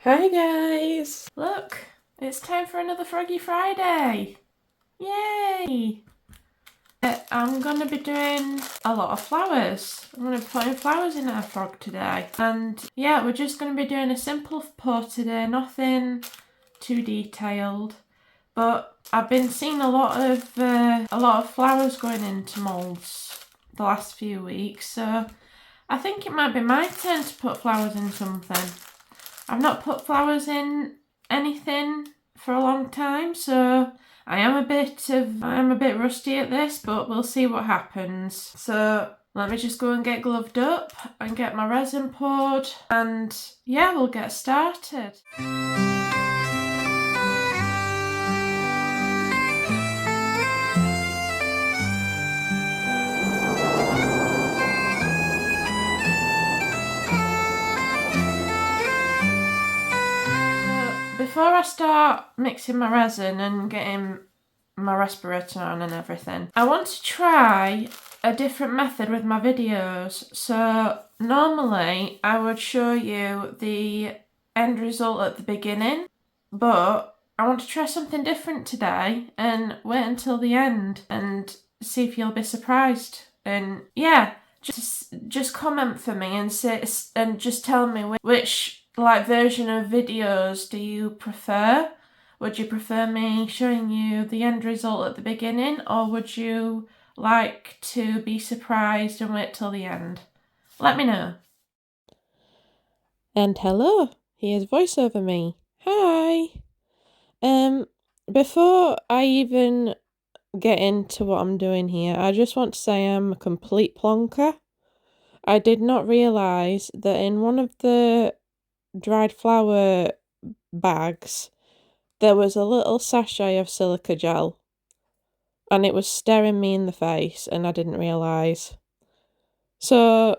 Hi guys! Look, it's time for another Froggy Friday! Yay! I'm going to be doing a lot of flowers. I'm going to be putting flowers in our frog today. And yeah, we're just going to be doing a simple pot today, nothing too detailed. But I've been seeing a lot of flowers going into moulds the last few weeks, so I think it might be my turn to put flowers in something. I've not put flowers in anything for a long time, so I am a bit rusty at this, but we'll see what happens. So let me just go and get gloved up and get my resin poured, and yeah, we'll get started. Before I start mixing my resin and getting my respirator on and everything, I want to try a different method with my videos. So normally I would show you the end result at the beginning, but I want to try something different today and wait until the end and see if you'll be surprised. And yeah, just comment for me and just tell me which version of videos do you prefer? Would you prefer me showing you the end result at the beginning, or would you like to be surprised and wait till the end? Let me know. And hello, here's voice over me. Hi. Before I even get into what I'm doing here, I just want to say I'm a complete plonker. I did not realise that in one of the dried flower bags there was a little sachet of silica gel, and it was staring me in the face and I didn't realise. So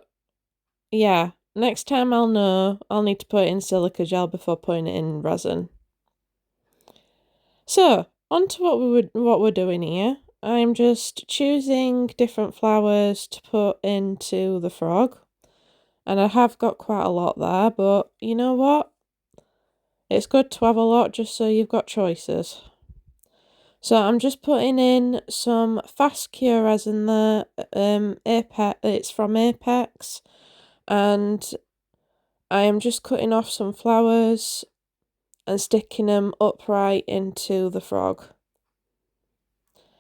yeah, next time I'll know I'll need to put it in silica gel before putting it in resin. So on to what we're doing here. I'm just choosing different flowers to put into the frog, and I have got quite a lot there, but you know what? It's good to have a lot just so you've got choices. So I'm just putting in some fast cure resin there. It's from Apex, and I am just cutting off some flowers and sticking them upright into the frog.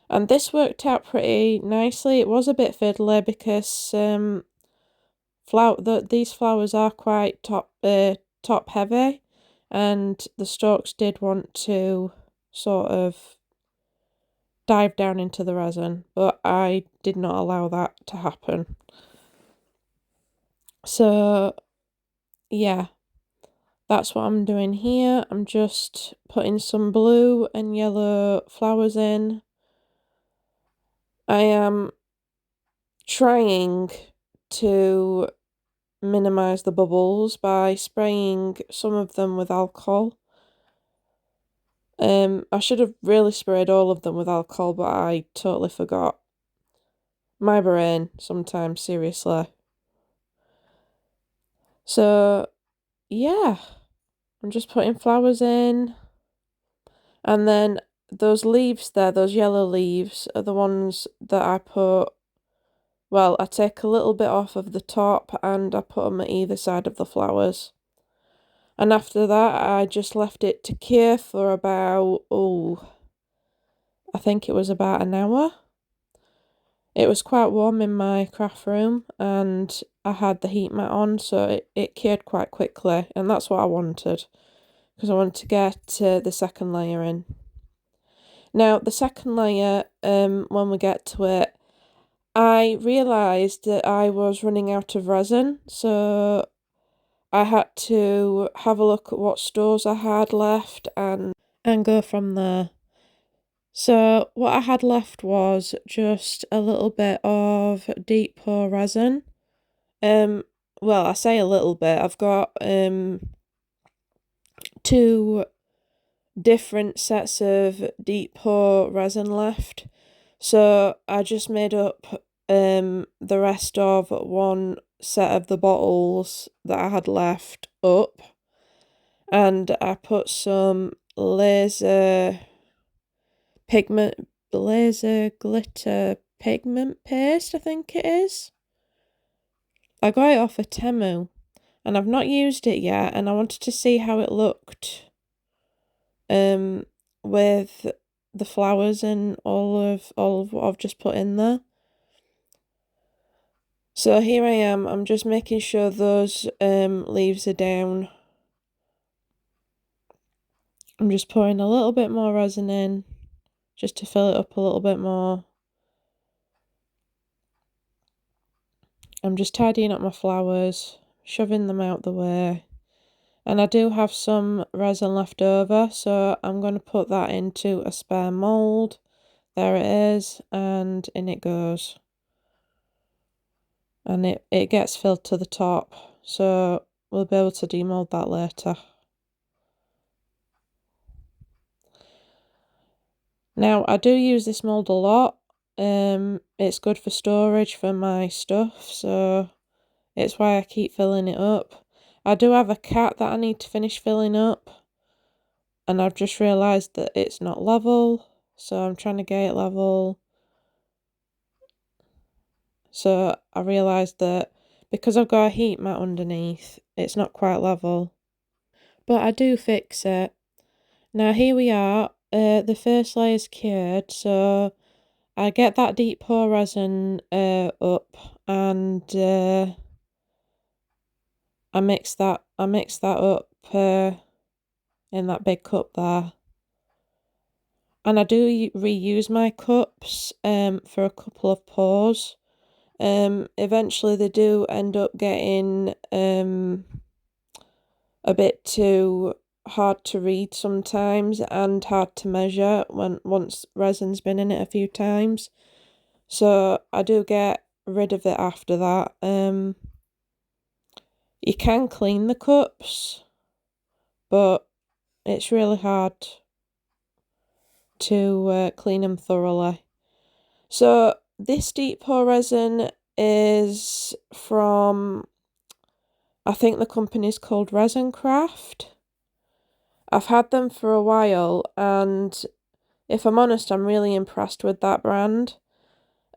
And this worked out pretty nicely. It was a bit fiddly because these flowers are quite top heavy, and the stalks did want to sort of dive down into the resin, but I did not allow that to happen. So yeah, that's what I'm doing here. I'm just putting some blue and yellow flowers in. I am trying to minimize the bubbles by spraying some of them with alcohol. I should have really sprayed all of them with alcohol, but I totally forgot. My brain sometimes, seriously. So yeah, I'm just putting flowers in, and then those leaves there, those yellow leaves, are the ones that I take a little bit off of the top and I put them at either side of the flowers. And after that, I just left it to cure for about, I think it was about an hour. It was quite warm in my craft room and I had the heat mat on, so it cured quite quickly, and that's what I wanted, because I wanted to get the second layer in. Now, the second layer, when we get to it, I realised that I was running out of resin, so I had to have a look at what stores I had left and go from there. So what I had left was just a little bit of deep pour resin. I say a little bit. I've got two different sets of deep pour resin left. So I just made up the rest of one set of the bottles that I had left up, and I put some laser glitter pigment paste, I think it is. I got it off of Temu, and I've not used it yet, and I wanted to see how it looked with the flowers and all of what I've just put in there. So here I am, I'm just making sure those leaves are down. I'm just pouring a little bit more resin in, just to fill it up a little bit more. I'm just tidying up my flowers, shoving them out the way. And I do have some resin left over, so I'm going to put that into a spare mould. There it is, and in it goes. And it gets filled to the top, so we'll be able to demould that later. Now, I do use this mould a lot. It's good for storage for my stuff, so it's why I keep filling it up. I do have a cat that I need to finish filling up, and I've just realised that it's not level, so I'm trying to get it level. So I realised that because I've got a heat mat underneath, it's not quite level. But I do fix it. Now here we are. The first layer is cured, so I get that deep pour resin up, and I mix that up in that big cup there. And I do reuse my cups for a couple of pours. Eventually they do end up getting a bit too hard to read sometimes and hard to measure once resin's been in it a few times, so I do get rid of it after that. You can clean the cups, but it's really hard to clean them thoroughly. So this deep pour resin is from, I think the company's called Resin Craft. I've had them for a while, and if I'm honest, I'm really impressed with that brand.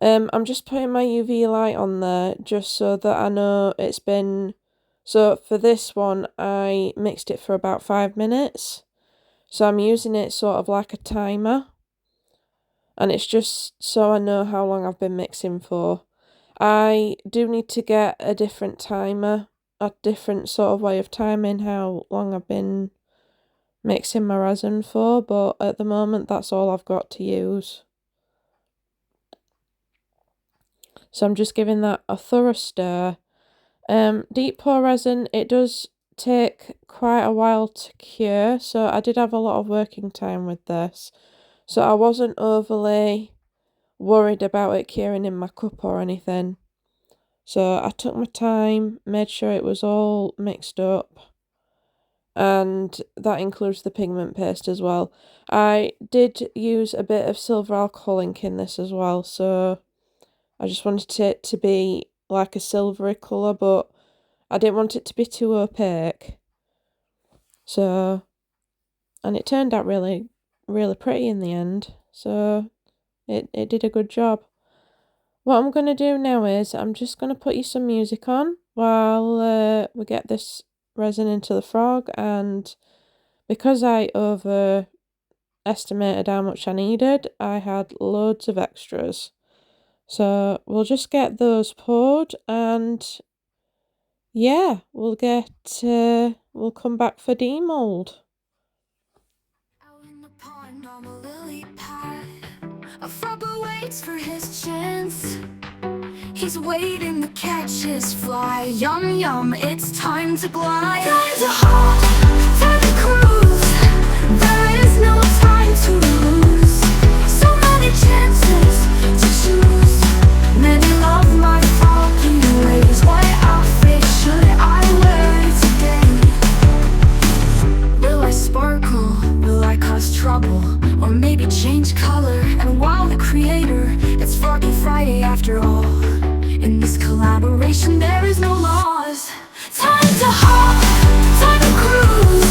I'm just putting my UV light on there just so that I know it's been... So for this one, I mixed it for about 5 minutes. So I'm using it sort of like a timer. And it's just so I know how long I've been mixing for. I do need to get a different timer, a different sort of way of timing how long I've been mixing my resin for, but at the moment that's all I've got to use. So I'm just giving that a thorough stir. Deep pour resin, it does take quite a while to cure, so I did have a lot of working time with this. So I wasn't overly worried about it curing in my cup or anything. So I took my time, made sure it was all mixed up. And that includes the pigment paste as well. I did use a bit of silver alcohol ink in this as well, so I just wanted it to be like a silvery colour, but I didn't want it to be too opaque. So, and it turned out really, really pretty in the end, so it did a good job. What I'm going to do now is I'm just going to put you some music on while we get this resin into the frog, and because I overestimated how much I needed, I had loads of extras. So we'll just get those poured, and yeah, we'll come back for demold. Out in the pond on a lily pad, a frogger waits for his chance. He's waiting to catch his fly. Yum yum, it's time to glide. Time to hop, time to cruise. There is no time to lose. So many chances to choose. Many love my foggy ways. What outfit should I wear today? Will I sparkle? Will I cause trouble? Or maybe change color and wow the creator? It's Froggy Friday after all. In this collaboration there is no loss. Time to hop, time to cruise.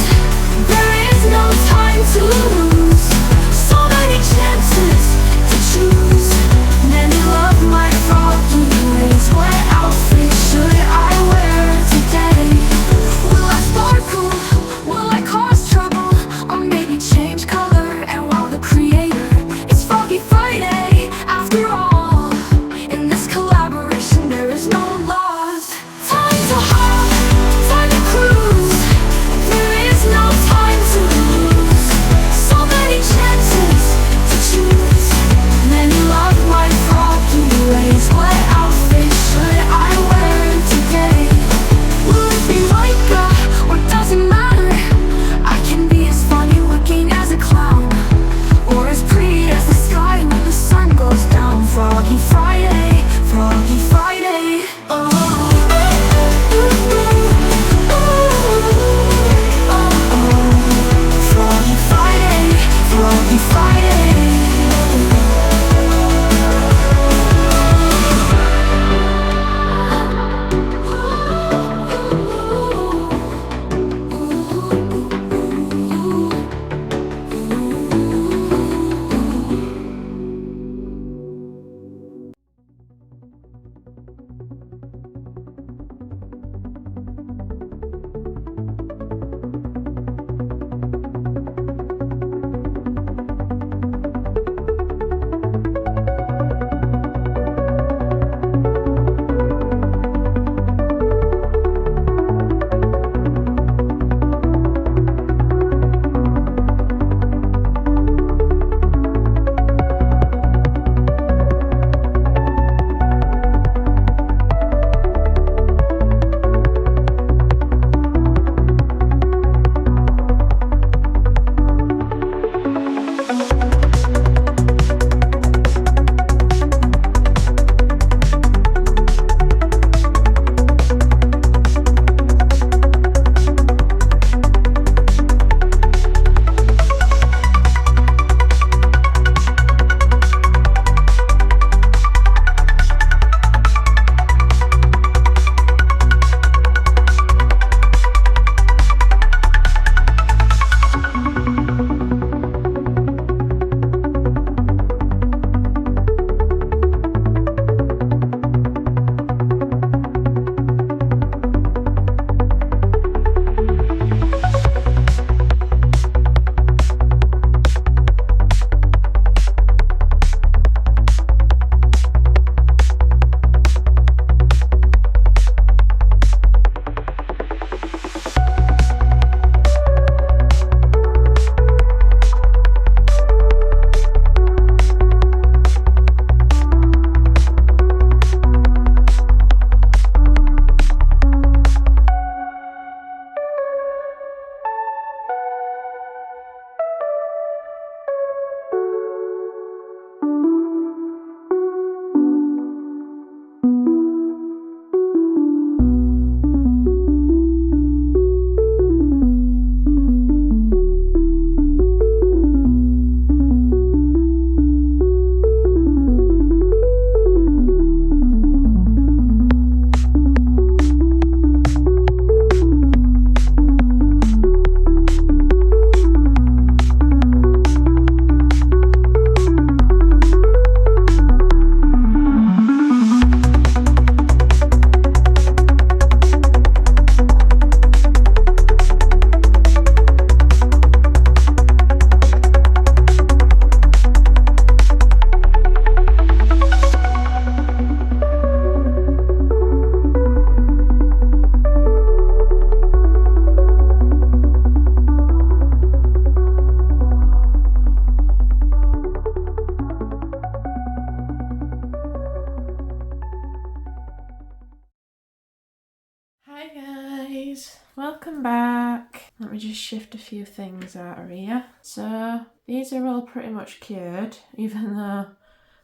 me just shift a few things out of here. So these are all pretty much cured, even though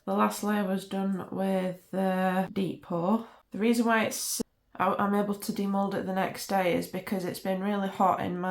the last layer was done with deep pour. The reason why I'm able to demould it the next day is because it's been really hot in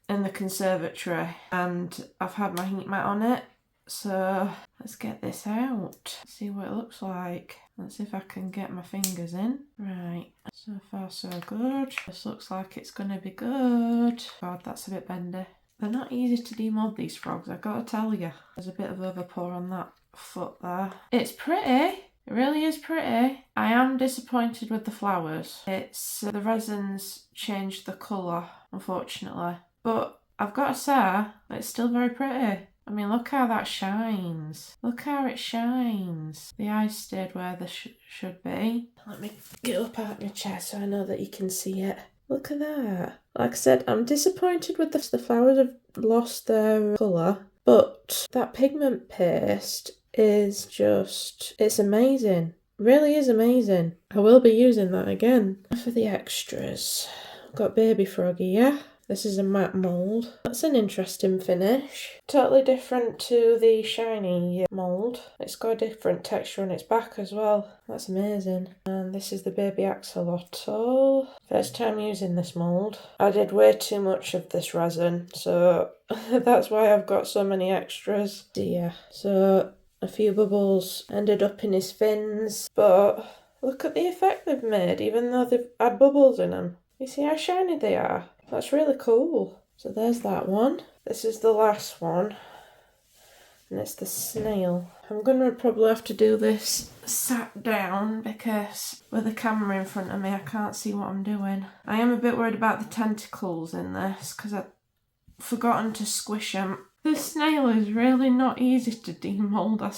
in the conservatory, and I've had my heat mat on it. So let's get this out, see what it looks like. Let's see if I can get my fingers in. Right, so far so good. This looks like it's gonna be good. God, that's a bit bendy. They're not easy to demould, these frogs, I've got to tell you. There's a bit of overpour on that foot there. It's pretty. It really is pretty. I am disappointed with the flowers. It's the resins changed the colour, unfortunately. But I've got to say, it's still very pretty. I mean, look how that shines. Look how it shines. The eyes stayed where they should be. Let me get up out my chair so I know that you can see it. Look at that. Like I said, I'm disappointed with the flowers have lost their colour. But that pigment paste is just, it's amazing. Really is amazing. I will be using that again. For the extras, I've got baby froggy, yeah? This is a matte mould. That's an interesting finish. Totally different to the shiny mould. It's got a different texture on its back as well. That's amazing. And this is the baby axolotl. First time using this mould. I did way too much of this resin, so that's why I've got so many extras. Yeah, so a few bubbles ended up in his fins, but look at the effect they've made, even though they've had bubbles in them. You see how shiny they are? That's really cool. So there's that one. This is the last one. And it's the snail. I'm going to probably have to do this sat down because with the camera in front of me I can't see what I'm doing. I am a bit worried about the tentacles in this because I've forgotten to squish them. The snail is really not easy to demould. I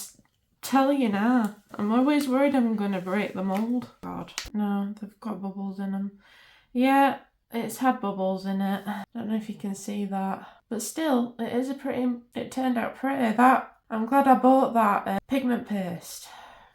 tell you now. I'm always worried I'm going to break the mould. God, no, they've got bubbles in them. Yeah, it's had bubbles in it. I don't know if you can see that. But still, it turned out pretty. I'm glad I bought that pigment paste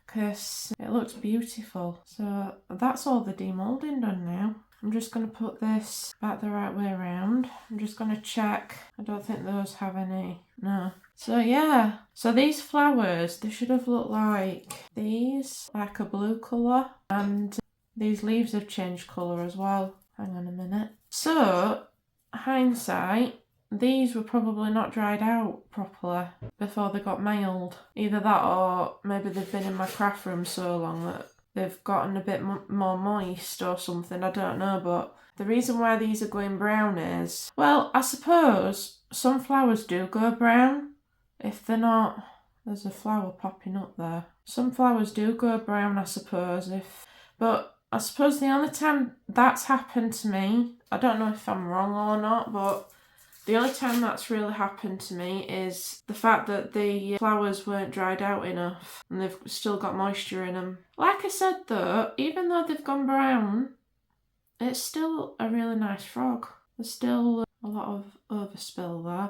because it looks beautiful. So that's all the demoulding done now. I'm just going to put this back the right way around. I'm just going to check. I don't think those have any. No. So yeah. So these flowers, they should have looked like these, like a blue colour. And these leaves have changed colour as well. Hang on a minute. So, hindsight, these were probably not dried out properly before they got mailed. Either that or maybe they've been in my craft room so long that they've gotten a bit more moist or something. I don't know, but the reason why these are going brown is, well, I suppose some flowers do go brown if they're not... There's a flower popping up there. Some flowers do go brown, I suppose, but I suppose the only time that's happened to me, I don't know if I'm wrong or not, but the only time that's really happened to me is the fact that the flowers weren't dried out enough and they've still got moisture in them. Like I said though, even though they've gone brown, it's still a really nice frog. There's still a lot of overspill there.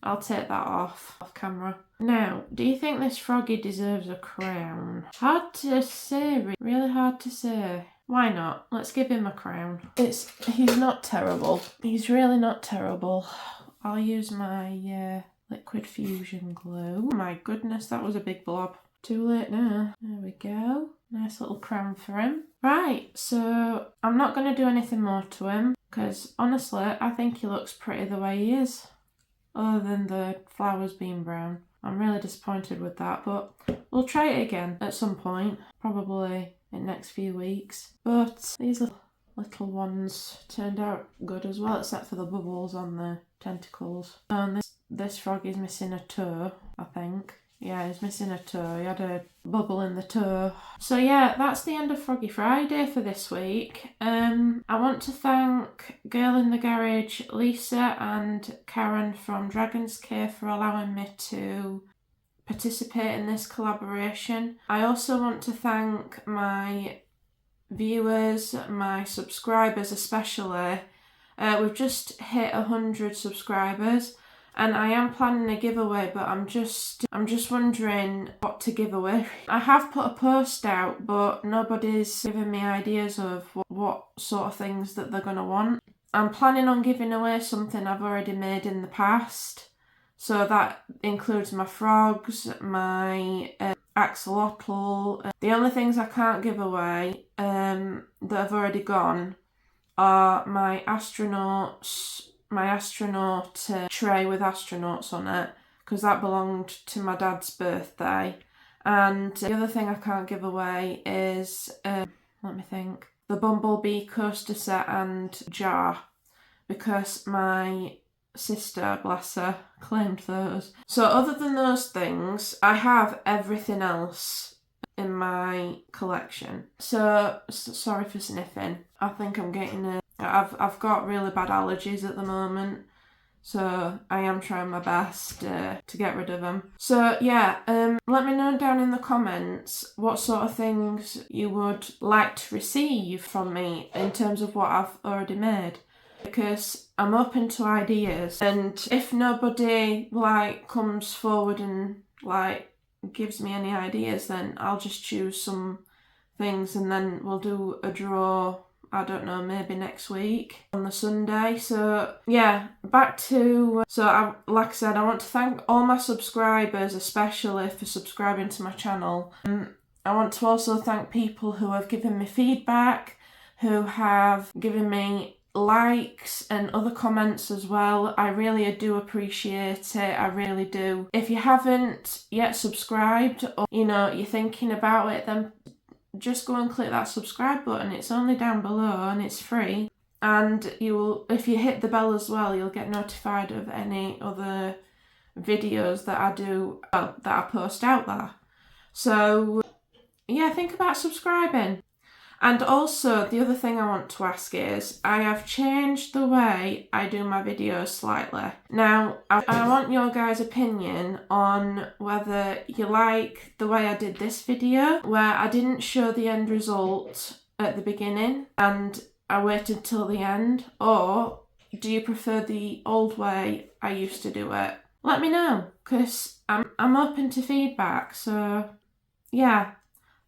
I'll take that off camera. Now, do you think this froggy deserves a crown? Hard to say, really hard to say. Why not? Let's give him a crown. He's not terrible. He's really not terrible. I'll use my liquid fusion glue. Oh my goodness, that was a big blob. Too late now. There we go. Nice little crown for him. Right, so I'm not going to do anything more to him because honestly, I think he looks pretty the way he is. Other than the flowers being brown. I'm really disappointed with that, but we'll try it again at some point. Probably in the next few weeks. But these little ones turned out good as well, except for the bubbles on the tentacles. And this frog is missing a toe, I think. Yeah, he's missing a toe. He had a bubble in the toe. So yeah, that's the end of Froggy Friday for this week. I want to thank Girl in the Garage, Lisa and Karen from Dragon's Cave for allowing me to participate in this collaboration. I also want to thank my viewers, my subscribers especially. We've just hit 100 subscribers. And I am planning a giveaway, but I'm just wondering what to give away. I have put a post out, but nobody's given me ideas of what sort of things that they're going to want. I'm planning on giving away something I've already made in the past. So that includes my frogs, my axolotl. The only things I can't give away that have already gone are my astronaut tray with astronauts on it, because that belonged to my dad's birthday. And the other thing I can't give away is, let me think, the bumblebee coaster set and jar, because my sister, bless her, claimed those. So other than those things, I have everything else in my collection. So sorry for sniffing. I think I'm getting I've got really bad allergies at the moment, so I am trying my best to get rid of them. So yeah, let me know down in the comments what sort of things you would like to receive from me in terms of what I've already made, because I'm open to ideas, and if nobody comes forward and gives me any ideas, then I'll just choose some things and then we'll do a draw, I don't know, maybe next week on the Sunday. So yeah, back to, like I said, I want to thank all my subscribers, especially for subscribing to my channel. I want to also thank people who have given me feedback, who have given me likes and other comments as well. I really do appreciate it, I really do. If you haven't yet subscribed, or you're thinking about it, then just go and click that subscribe button. It's only down below and it's free, and if you hit the bell as well, you'll get notified of any other videos that I do, that I post out there. So yeah, think about subscribing. And also, the other thing I want to ask is, I have changed the way I do my videos slightly. Now, I want your guys' opinion on whether you like the way I did this video, where I didn't show the end result at the beginning and I waited till the end, or do you prefer the old way I used to do it? Let me know, because I'm open to feedback, so yeah.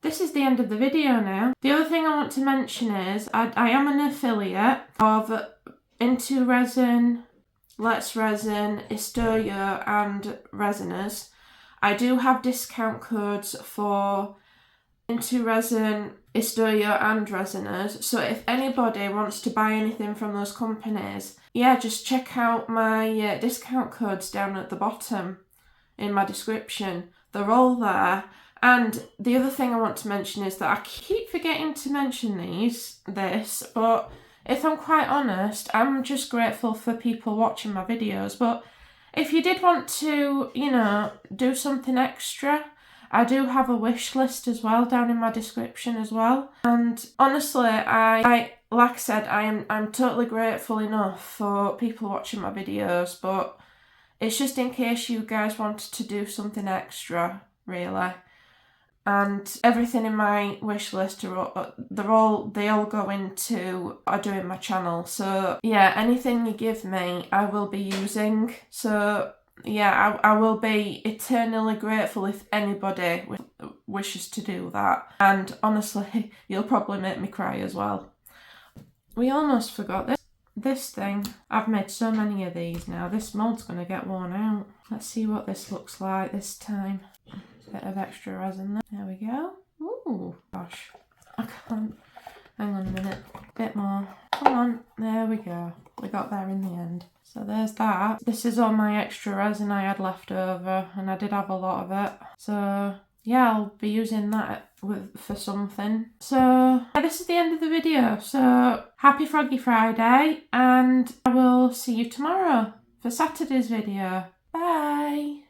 This is the end of the video now. The other thing I want to mention is I am an affiliate of Intoresin, Let's Resin, Istoyo and Resiners. I do have discount codes for Intoresin, Istoyo and Resiners. So if anybody wants to buy anything from those companies, yeah, just check out my discount codes down at the bottom in my description. They're all there. And the other thing I want to mention is that I keep forgetting to mention this, but if I'm quite honest, I'm just grateful for people watching my videos. But if you did want to, do something extra, I do have a wish list as well down in my description as well. And honestly, I like I said, I'm totally grateful enough for people watching my videos, but it's just in case you guys wanted to do something extra, really. And everything in my wish list they all go into doing my channel. So yeah, anything you give me, I will be using. So yeah, I will be eternally grateful if anybody wishes to do that. And honestly, you'll probably make me cry as well. We almost forgot this thing. I've made so many of these now. This mold's gonna get worn out. Let's see what this looks like this time. Bit of extra resin there. There we go. Ooh, gosh. I can't. Hang on a minute. Bit more. Come on. There we go. We got there in the end. So there's that. This is all my extra resin I had left over, and I did have a lot of it. So yeah, I'll be using that for something. So yeah, this is the end of the video. So happy Froggy Friday, and I will see you tomorrow for Saturday's video. Bye.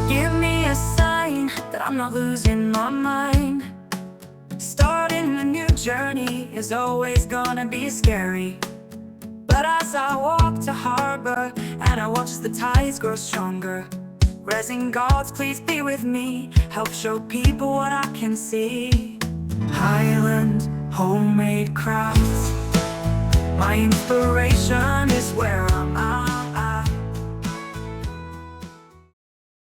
Give me a sign that I'm not losing my mind. Starting a new journey is always gonna be scary, but as I walk to harbor and I watch the tides grow stronger, resin gods, please be with me, help show people what I can see. Highland, homemade crafts. My inspiration is where